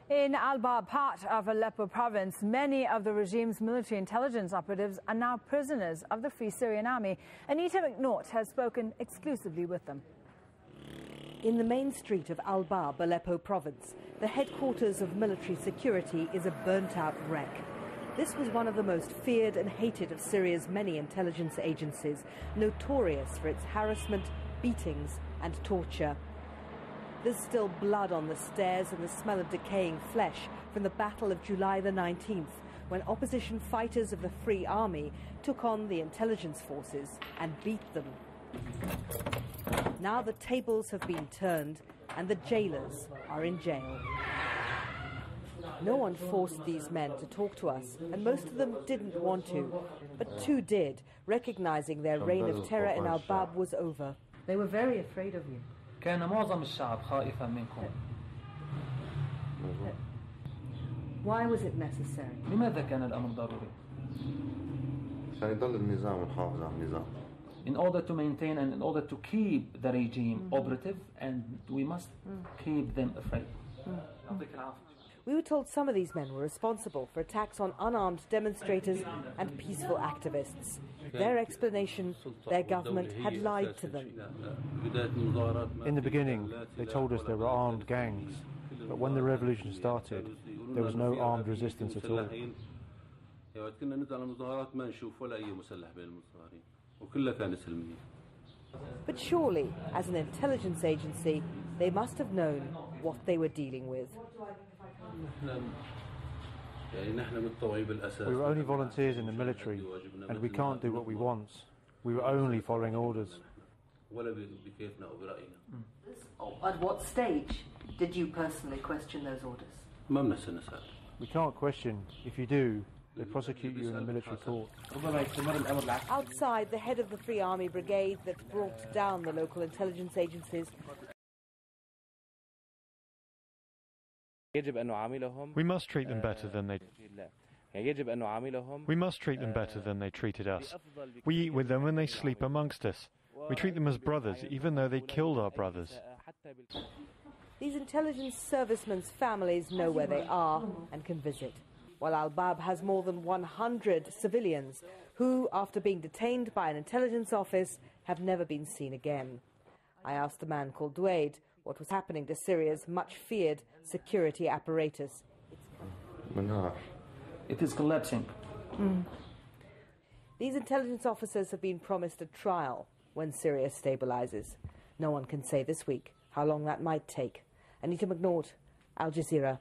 In Al-Bab, part of Aleppo province, many of the regime's military intelligence operatives are now prisoners of the Free Syrian Army. Anita McNaught has spoken exclusively with them. In the main street of Al-Bab, Aleppo province, the headquarters of military security is a burnt-out wreck. This was one of the most feared and hated of Syria's many intelligence agencies, notorious for its harassment, beatings and torture. There's still blood on the stairs and the smell of decaying flesh from the Battle of July the 19th, when opposition fighters of the Free Army took on the intelligence forces and beat them. Now the tables have been turned and the jailers are in jail. No one forced these men to talk to us, and most of them didn't want to, but two did, recognizing their reign of terror in Al-Bab was over. They were very afraid of you. كان معظم الشعب خائفا منكم. Why was it necessary? لماذا كان الأمر ضروري؟ عشان يضل النظام ونحافظ على النظام. In order to maintain and in order to keep the regime operative, and we must keep them afraid. We were told some of these men were responsible for attacks on unarmed demonstrators and peaceful activists. Their explanation, their government had lied to them. In the beginning, they told us there were armed gangs, but when the revolution started, there was no armed resistance at all. But surely, as an intelligence agency, they must have known what they were dealing with. We were only volunteers in the military, and we can't do what we want. We were only following orders. At what stage did you personally question those orders? We can't question. If you do, they prosecute you in the military court. Outside, the head of the Free Army Brigade that brought down the local intelligence agencies We must treat them better than they treated us. We eat with them and they sleep amongst us. We treat them as brothers, even though they killed our brothers. These intelligence servicemen's families know where they are and can visit, while Al-Bab has more than 100 civilians who, after being detained by an intelligence office, have never been seen again. I asked a man called Dwayne what was happening to Syria's much-feared security apparatus. It is collapsing. These intelligence officers have been promised a trial when Syria stabilizes. No one can say this week how long that might take. Anita McNaught, Al Jazeera.